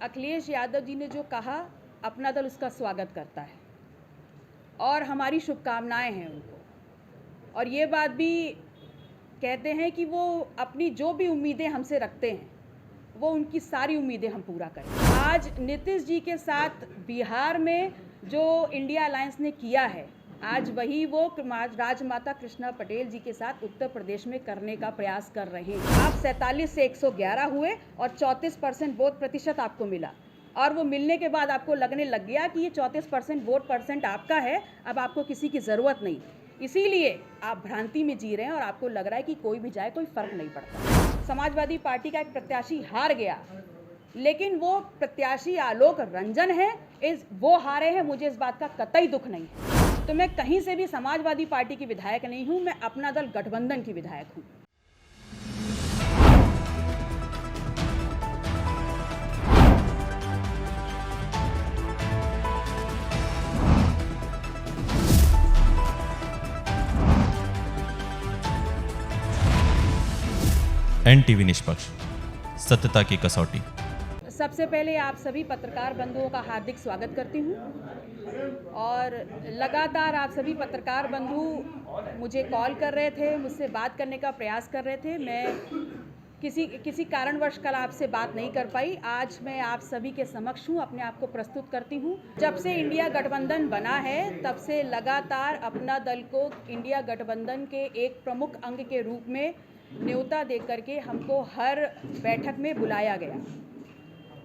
अखिलेश यादव जी ने जो कहा, अपना दल उसका स्वागत करता है और हमारी शुभकामनाएं हैं उनको। और ये बात भी कहते हैं कि वो अपनी जो भी उम्मीदें हमसे रखते हैं वो उनकी सारी उम्मीदें हम पूरा करें। आज नीतीश जी के साथ बिहार में जो इंडिया अलायंस ने किया है, आज वही वो राजमाता कृष्णा पटेल जी के साथ उत्तर प्रदेश में करने का प्रयास कर रहे हैं। आप 47 से 111 हुए और 34% वोट प्रतिशत आपको मिला, और वो मिलने के बाद आपको लगने लग गया कि ये 34% वोट परसेंट आपका है, अब आपको किसी की ज़रूरत नहीं। इसीलिए आप भ्रांति में जी रहे हैं और आपको लग रहा है कि कोई भी जाए कोई फ़र्क नहीं पड़ता। समाजवादी पार्टी का एक प्रत्याशी हार गया, लेकिन वो प्रत्याशी आलोक रंजन है, वो हारे हैं, मुझे इस बात का कतई दुख नहीं है। तो मैं कहीं से भी समाजवादी पार्टी की विधायक नहीं हूं, मैं अपना दल गठबंधन की विधायक हूं। एनटीवी निष्पक्ष, सत्यता की कसौटी। सबसे पहले आप सभी पत्रकार बंधुओं का हार्दिक स्वागत करती हूं, और लगातार आप सभी पत्रकार बंधु मुझे कॉल कर रहे थे, मुझसे बात करने का प्रयास कर रहे थे। मैं किसी कारणवश कल आपसे बात नहीं कर पाई। आज मैं आप सभी के समक्ष हूँ, अपने आप को प्रस्तुत करती हूँ। जब से इंडिया गठबंधन बना है तब से लगातार अपना दल को इंडिया गठबंधन के एक प्रमुख अंग के रूप में न्योता देकर के हमको हर बैठक में बुलाया गया,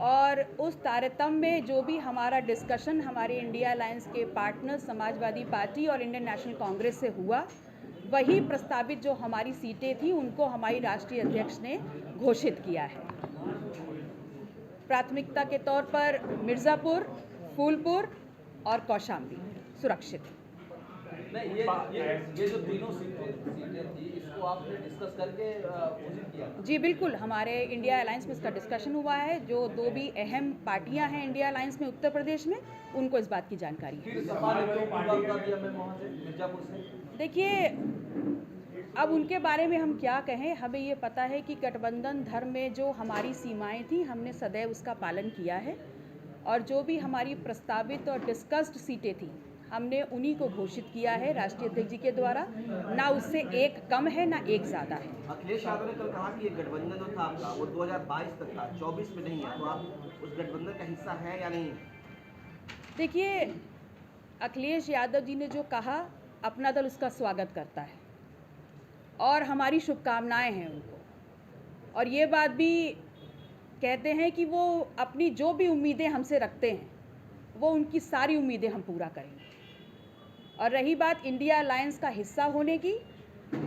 और उस तारतम्य में जो भी हमारा डिस्कशन हमारे इंडिया अलायंस के पार्टनर समाजवादी पार्टी और इंडियन नेशनल कांग्रेस से हुआ, वही प्रस्तावित जो हमारी सीटें थी उनको हमारी राष्ट्रीय अध्यक्ष ने घोषित किया है। प्राथमिकता के तौर पर मिर्ज़ापुर, फूलपुर और कौशाम्बी सुरक्षित। नहीं, ये जो तीनों सीटें थी, इसको आपने डिस्कस करके घोषित किया? जी बिल्कुल, हमारे इंडिया अलायंस में इसका डिस्कशन हुआ है। जो दो भी अहम पार्टियां हैं इंडिया अलायंस में उत्तर प्रदेश में, उनको इस बात की जानकारी है। फिर सपा ने क्यों पुकार कर दिया मैं वहाँ से, मिर्जापुर से? देखिए, अब उनके बारे में हम क्या कहें। हमें ये पता है कि गठबंधन धर्म में जो हमारी सीमाएं थी, हमने सदैव उसका पालन किया है, और जो भी हमारी प्रस्तावित और डिस्कस्ड सीटें थी हमने उन्हीं को घोषित किया है राष्ट्रीय अध्यक्ष जी के द्वारा। ना उससे एक कम है ना एक ज़्यादा है। अखिलेश यादव ने कल कहा कि ये गठबंधन जो था आपका वो 2022 तक था, 24 में नहीं है, तो आप उस गठबंधन का हिस्सा है या नहीं? देखिए, अखिलेश यादव जी ने जो कहा, अपना दल उसका स्वागत करता है और हमारी शुभकामनाएं हैं उनको। और ये बात भी कहते हैं कि वो अपनी जो भी उम्मीदें हमसे रखते हैं वो उनकी सारी उम्मीदें हम पूरा करेंगे। और रही बात इंडिया अलायंस का हिस्सा होने की,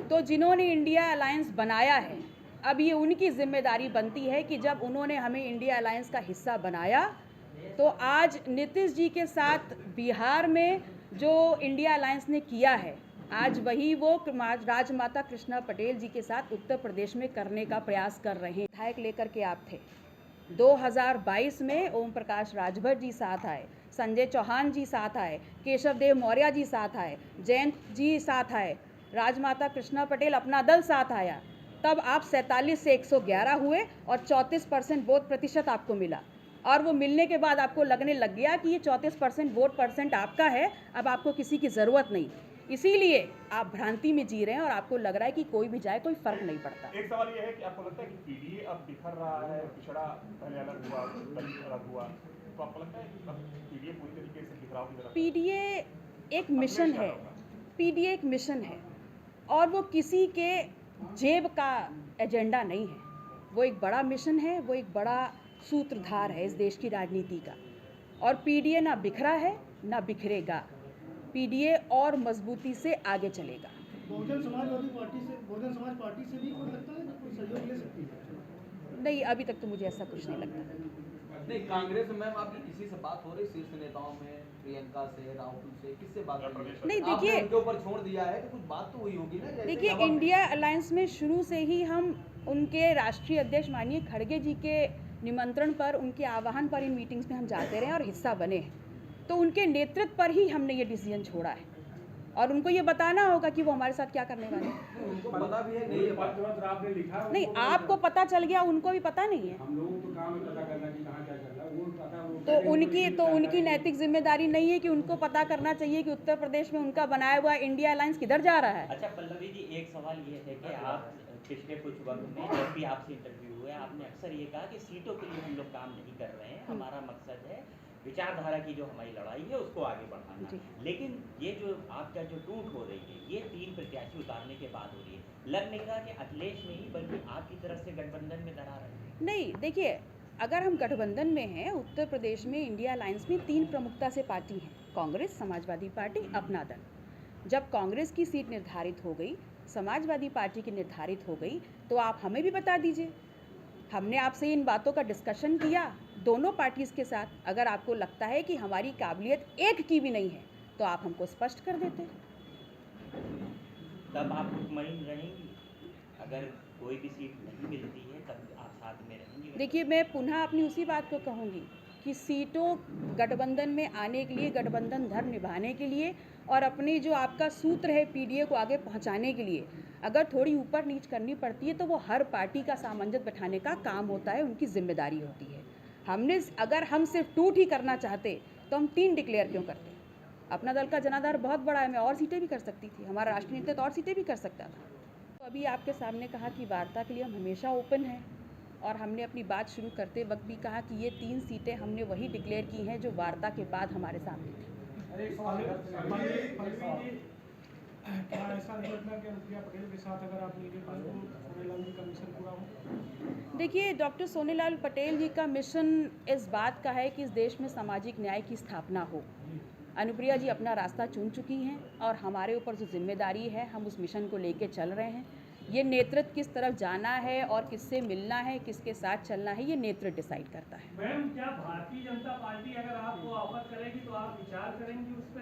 तो जिन्होंने इंडिया अलायंस बनाया है, अब ये उनकी जिम्मेदारी बनती है कि जब उन्होंने हमें इंडिया अलायंस का हिस्सा बनाया, तो आज नीतीश जी के साथ बिहार में जो इंडिया अलायंस ने किया है, आज वही वो राजमाता कृष्णा पटेल जी के साथ उत्तर प्रदेश में करने का प्रयास कर रहे हैं। विधायक लेकर के आप थे 2022 में, ओम प्रकाश राजभर जी साथ आए, संजय चौहान जी साथ आए, केशव देव मौर्य जी साथ आए, जयंत जी साथ आए, राजमाता कृष्णा पटेल अपना दल साथ आया। तब आप 47 से 111 हुए और 34% वोट प्रतिशत आपको मिला, और वो मिलने के बाद आपको लगने लग गया कि ये 34% वोट परसेंट आपका है, अब आपको किसी की ज़रूरत नहीं। इसीलिए आप भ्रांति में जी रहे हैं और आपको लग रहा है कि कोई भी जाए कोई फ़र्क नहीं पड़ता। एक सवाल ये है कि आपको लगता है कि पीडीए अब बिखर रहा है, पिछड़ा पहले अलग हुआ, दलित अलग हुआ, तो आपको लगता है कि अब पीडीए पूरी तरीके से बिखराव की तरफ? पीडीए एक मिशन है, पीडीए एक मिशन है, और वो किसी के जेब का एजेंडा नहीं है। वो एक बड़ा मिशन है, वो एक बड़ा सूत्रधार है इस देश की राजनीति का। और पीडीए ना बिखरा है ना बिखरेगा, पीडीए और मजबूती से आगे चलेगा। बहुजन समाज पार्टी से भी कोई लगता है कोई सहयोग ले सकती है? नहीं, अभी तक तो मुझे ऐसा कुछ नहीं लगता। नहीं, कांग्रेस में मैम आपकी किसी से बात हो रही, शीर्ष नेताओं में, प्रियंका से, राहुल से, किससे बात हो रही है? नहीं, देखिए, उनके ऊपर छोड़ दिया है तो कुछ बात तो हुई होगी ना? देखिए, इंडिया अलायंस में शुरू से ही हम उनके राष्ट्रीय अध्यक्ष माननीय खड़गे जी के निमंत्रण पर, उनके आह्वान पर इन मीटिंग्स में हम जाते रहे और हिस्सा बने हैं। तो उनके नेतृत्व पर ही हमने ये डिसीजन छोड़ा है, और उनको ये बताना होगा कि वो हमारे साथ क्या करने वाले हैं। उनको पता भी है नहीं? नहीं, आपको पता चल गया, उनको भी पता नहीं है। हम लोगों को काम पता करना कि कहाँ क्या चल रहा है, वो उनकी नैतिक जिम्मेदारी नहीं है कि उनको पता करना चाहिए कि उत्तर प्रदेश में उनका बनाया हुआ इंडिया अलायंस किधर जा रहा है। अच्छा पल्लवी जी, एक सवाल ये है कि आप पिछले कुछ वक्त में जब भी आपसे इंटरव्यू हुए आपने अक्सर ये कहा कि सीटों के लिए हम लोग काम नहीं कर रहे हैं, हमारा मकसद है विचारधारा की जो हमारी लड़ाई है उसको आगे बढ़ाना। लेकिन ये जो आपका जो टूट हो रही है ये 3 प्रत्याशी उतारने के बाद हो रही है, लग नहीं रहा कि अखिलेश नहीं बल्कि आपकी तरफ से गठबंधन में दरार है? नहीं, देखिए, अगर हम गठबंधन में हैं, उत्तर प्रदेश में इंडिया अलायंस में 3 प्रमुखता से पार्टी हैं, कांग्रेस, समाजवादी पार्टी, अपना दल। जब कांग्रेस की सीट निर्धारित हो गई, समाजवादी पार्टी की निर्धारित हो गई, तो आप हमें भी बता दीजिए। हमने आपसे इन बातों का डिस्कशन किया दोनों पार्टीज़ के साथ। अगर आपको लगता है कि हमारी काबिलियत एक की भी नहीं है तो आप हमको स्पष्ट कर देते। तब आप मुतमईन रहेंगी? अगर कोई भी सीट नहीं मिलती है तब आप साथ में रहेंगी? देखिए, मैं पुनः अपनी उसी बात को कहूँगी कि सीटों गठबंधन में आने के लिए, गठबंधन धर्म निभाने के लिए और अपने जो आपका सूत्र है पीडीए को आगे पहुंचाने के लिए अगर थोड़ी ऊपर नीच करनी पड़ती है तो वो हर पार्टी का सामंजस्य बैठाने का काम होता है, उनकी जिम्मेदारी होती है। अगर हम सिर्फ 2 ही करना चाहते तो हम 3 डिक्लेयर क्यों करते? अपना दल का जनाधार बहुत बड़ा है, मैं और सीटें भी कर सकती थी, हमारा राष्ट्रीय नेतृत्व और सीटें भी कर सकता था। तो अभी आपके सामने कहा कि वार्ता के लिए हम हमेशा ओपन हैं और हमने अपनी बात शुरू करते वक्त भी कहा कि ये 3 सीटें हमने वही डिक्लेयर की हैं जो वार्ता के बाद हमारे सामने थी। क्या ऐसा नहीं लगता कि अनुप्रिया पटेल के साथ अगर आप मिलकर सोनेलाल जी का मिशन पूरा हो? देखिए, डॉक्टर सोनेलाल पटेल जी का मिशन इस बात का है कि इस देश में सामाजिक न्याय की स्थापना हो। अनुप्रिया जी अपना रास्ता चुन चुकी हैं और हमारे ऊपर जो जिम्मेदारी है हम उस मिशन को लेके चल रहे हैं। ये नेतृत्व किस तरफ जाना है और किससे मिलना है, किसके साथ चलना है, ये नेतृत्व डिसाइड करता है। मैम, क्या भारतीय जनता पार्टी अगर आपको ऑफर करेगी तो आप विचार करेंगी उस पर?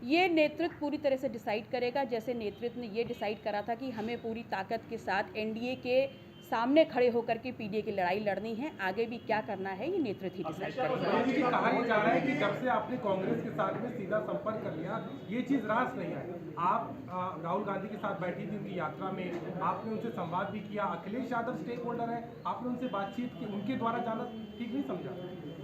ये नेतृत्व पूरी तरह से डिसाइड करेगा, जैसे नेतृत्व ने ये डिसाइड करा था कि हमें पूरी ताकत के साथ एनडीए के सामने खड़े होकर के पीडीए की लड़ाई लड़नी है। आगे भी क्या करना है ये नेतृत्व ही डिसाइड करेगा। कहा जा रहा है कि जब से आपने कांग्रेस के साथ में सीधा संपर्क कर लिया ये चीज रास नहीं है। आप राहुल गांधी के साथ बैठी थी उनकी यात्रा में, आपने उनसे संवाद भी किया। अखिलेश यादव स्टेक होल्डर है, आपने उनसे बातचीत की, उनके द्वारा जाना ठीक नहीं समझा?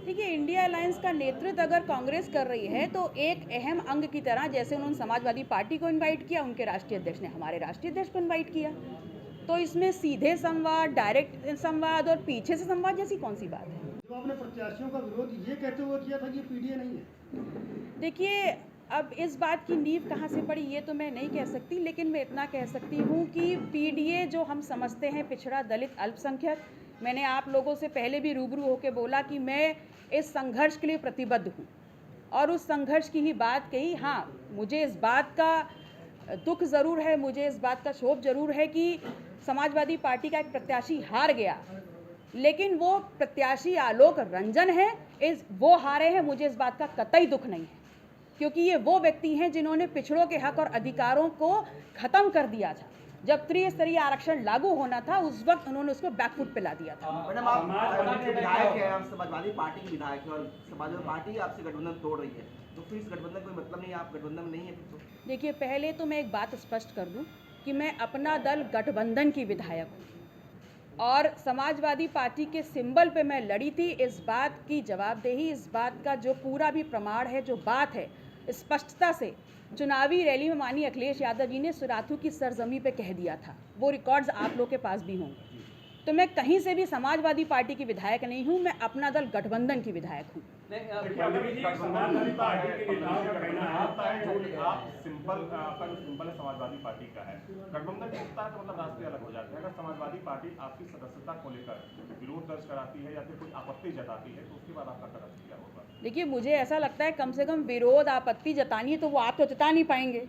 देखिए, इंडिया अलायंस का नेतृत्व अगर कांग्रेस कर रही है तो एक अहम अंग की तरह, जैसे उन्होंने समाजवादी पार्टी को इनवाइट किया, उनके राष्ट्रीय अध्यक्ष ने हमारे राष्ट्रीय अध्यक्ष को इनवाइट किया, तो इसमें सीधे संवाद, डायरेक्ट संवाद और पीछे से संवाद जैसी कौन सी बात है? जो आपने प्रत्याशियों का विरोध ये कहते हुए किया था कि पीडीए नहीं है। देखिए, अब इस बात की नींव कहाँ से पड़ी ये तो मैं नहीं कह सकती, लेकिन मैं इतना कह सकती हूँ कि पीडीए जो हम समझते हैं पिछड़ा, दलित, अल्पसंख्यक, मैंने आप लोगों से पहले भी रूबरू होकर बोला कि मैं इस संघर्ष के लिए प्रतिबद्ध हूँ और उस संघर्ष की ही बात कही। हाँ, मुझे इस बात का दुख ज़रूर है, मुझे इस बात का क्षोभ ज़रूर है कि समाजवादी पार्टी का एक प्रत्याशी हार गया, लेकिन वो प्रत्याशी आलोक रंजन है, वो हारे हैं, मुझे इस बात का कतई दुख नहीं है, क्योंकि ये वो व्यक्ति हैं जिन्होंने पिछड़ों के हक और अधिकारों को ख़त्म कर दिया था। जब त्रिस्तरीय आरक्षण लागू होना था उस वक्त उन्होंने उसको बैकफुट पे ला दिया था। मैडम, आप विधायक हैं, आप समाजवादी पार्टी के विधायक हैं और समाजवादी पार्टी आपसे गठबंधन तोड़ रही है, तो फिर इस गठबंधन कोई मतलब नहीं है, आप गठबंधन में नहीं है फिर तो? देखिए, पहले तो मैं एक बात स्पष्ट कर दूं कि मैं अपना दल गठबंधन की विधायक हूँ और समाजवादी पार्टी के सिंबल पे मैं लड़ी थी। इस बात की जवाबदेही, इस बात का जो पूरा भी प्रमाण है, जो बात है, स्पष्टता से चुनावी रैली में माननीय अखिलेश यादव जी ने सुराथू की सरजमी पे कह दिया था, वो रिकॉर्ड्स आप लोग के पास भी होंगे। तो मैं कहीं से भी समाजवादी पार्टी की विधायक नहीं हूं, मैं अपना दल गठबंधन की विधायक हूं। समाजवादी पार्टी के नेताओं का कहना है आप सिंपल, आपका जो सिंपल है समाजवादी पार्टी का है, गठबंधन टूटता है तो मतलब रास्ते अलग हो जाते हैं। अगर समाजवादी पार्टी आपकी सदस्यता को लेकर विरोध दर्ज कराती है या फिर कोई आपत्ति जताती है तो उसके बाद आपका कदम क्या होगा? देखिए, मुझे ऐसा लगता है कम से कम विरोध, आपत्ति जतानी है तो वो आप तो जता नहीं पाएंगे,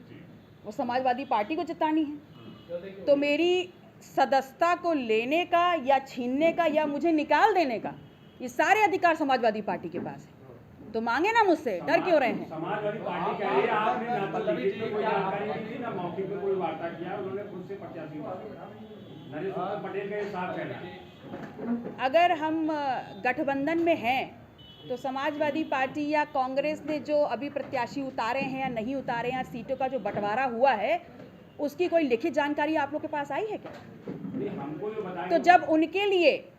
वो समाजवादी पार्टी को जतानी है। तो मेरी सदस्यता को लेने का या छीनने का या मुझे निकाल देने का ये सारे अधिकार समाजवादी पार्टी के पास है, तो मांगे ना मुझसे, डर क्यों रहे हैं? समाजवादी पार्टी कह रही है आपने ना तो लिखित में कोई जानकारी दी थी ना मौके पे कोई वार्ता किया, उन्होंने खुद से प्रत्याशी नरेश पटेल का साथ कहना है। अगर हम गठबंधन में हैं तो समाजवादी पार्टी या कांग्रेस ने जो अभी प्रत्याशी उतारे हैं या नहीं उतारे हैं, या सीटों का जो बंटवारा हुआ है उसकी कोई लिखित जानकारी आप लोग के पास आई है क्या? हमको जो बताया तो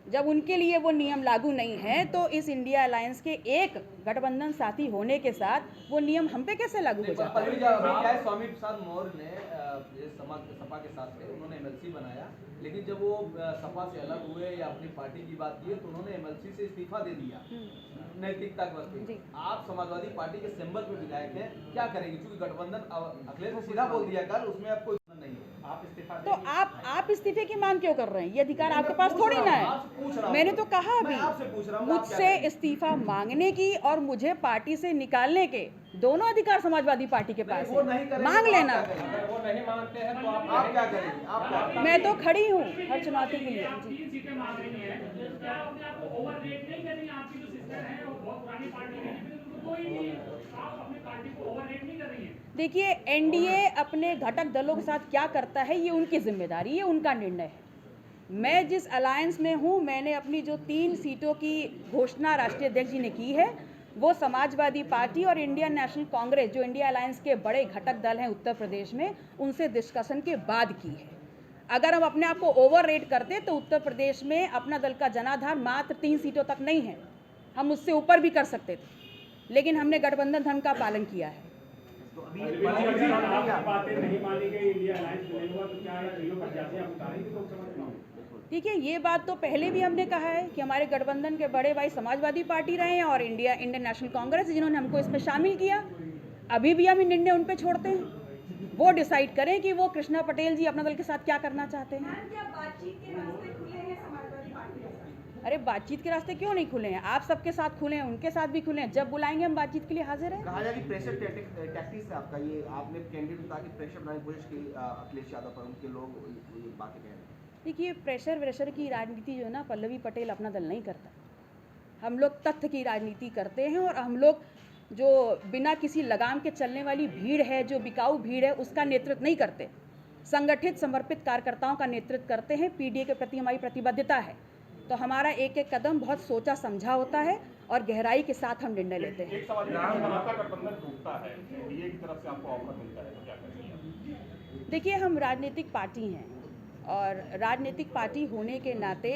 जब उनके लिए वो नियम लागू नहीं है तो इस इंडिया अलायंस के एक गठबंधन साथी होने के साथ वो नियम हम पे कैसे लागू हो जाता है? पल्लवी जी, अभी क्या है, स्वामी प्रसाद मौर्य ने ये सपा के साथ थे, उन्होंने एमएलसी बनाया, लेकिन जब वो सपा से अलग हुए या अपनी पार्टी की बात की है तो उन्होंने एमएलसी से इस्तीफा दे दिया नैतिकता के वास्ते। आप समाजवादी पार्टी के सिंबल पे विधायक हैं, क्या करेंगे? क्योंकि गठबंधन अखिलेश ने सीधा बोल दिया कल, उसमें अब कोई नहीं है, आप इस्तीफा तो आप इस्तीफे की मांग क्यों कर रहे हैं? ये अधिकार आपके पास थोड़ी ना है। मैंने तो कहा अभी मुझसे इस्तीफा मांगने की और मुझे पार्टी से निकालने के दोनों अधिकार समाजवादी पार्टी के पास है, मांग लेना। वो नहीं मानते हैं तो आप क्या करेंगे? आप क्या? मैं तो खड़ी हूँ हर चुनौती के लिए। जी। 3 सीटें मांग रही हैं, क्या अपने आप को ओवररेट नहीं कर रही हैं? आपकी जो सिस्टर है वो बहुत पुरानी पार्टी है, तो कोई नहीं, आप अपनी पार्टी को ओवररेट नहीं कर रही हैं। देखिए, एनडीए अपने घटक दलों के साथ क्या करता है ये उनकी जिम्मेदारी है, उनका निर्णय है। मैं जिस अलायंस में हूँ, मैंने अपनी जो 3 सीटों की घोषणा राष्ट्रीय अध्यक्ष जी ने की है वो समाजवादी पार्टी और इंडियन नेशनल कांग्रेस जो इंडिया अलायंस के बड़े घटक दल हैं उत्तर प्रदेश में, उनसे डिस्कशन के बाद की है। अगर हम अपने आप को ओवर रेट करते तो उत्तर प्रदेश में अपना दल का जनाधार मात्र 3 सीटों तक नहीं है, हम उससे ऊपर भी कर सकते थे, लेकिन हमने गठबंधन धर्म का पालन किया है। अगर आपकी बातें नहीं मानी गई, इंडिया अलायंस नहीं हुआ, तो क्या तीनों प्रत्याशी आप उतारेंगे लोकसभा चुनाव में? देखिए, ये बात तो पहले भी हमने कहा है कि हमारे गठबंधन के बड़े भाई समाजवादी पार्टी रहे हैं और इंडियन नेशनल कांग्रेस जिन्होंने हमको इसमें शामिल किया। अभी भी हम निर्णय उन पे छोड़ते हैं, वो डिसाइड करें कि वो कृष्णा पटेल जी अपना दल के साथ क्या करना चाहते हैं। अरे बातचीत के रास्ते क्यों नहीं खुले हैं? आप सबके साथ खुले हैं, उनके साथ भी खुले हैं, जब बुलाएंगे हम बातचीत के लिए हाजिर हैं। कहा जाए कि प्रेशर टैक्टिक्स है आपका, ये आपने कैंडिडेट उतार के प्रेशर बनाने की कोशिश की अखिलेश यादव पर, उनके लोग ये बातें कह रहे हैं। देखिए, प्रेशर की राजनीति जो है ना, पल्लवी पटेल अपना दल नहीं करता। हम लोग तथ्य की राजनीति करते हैं और हम लोग जो बिना किसी लगाम के चलने वाली भीड़ है, जो बिकाऊ भीड़ है, उसका नेतृत्व नहीं करते। संगठित समर्पित कार्यकर्ताओं का नेतृत्व करते हैं। पीडीए के प्रति हमारी प्रतिबद्धता है, तो हमारा एक एक कदम बहुत सोचा समझा होता है और गहराई के साथ हम निर्णय लेते हैं। एक सवाल, आपका गठबंधन टूटता है, एनडीए की तरफ से आपको ऑफर मिलता है, तो क्या करेंगे? देखिए, हम राजनीतिक पार्टी हैं और राजनीतिक पार्टी होने के नाते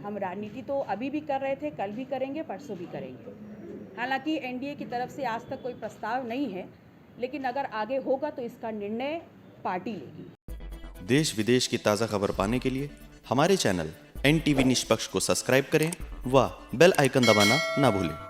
हम राजनीति तो अभी भी कर रहे थे, कल भी करेंगे, परसों भी करेंगे। हालांकि एनडीए की तरफ से आज तक कोई प्रस्ताव नहीं है, लेकिन अगर आगे होगा तो इसका निर्णय पार्टी लेगी। देश विदेश की ताज़ा खबर पाने के लिए हमारे चैनल NTV निष्पक्ष को सब्सक्राइब करें व बेल आइकन दबाना ना भूलें।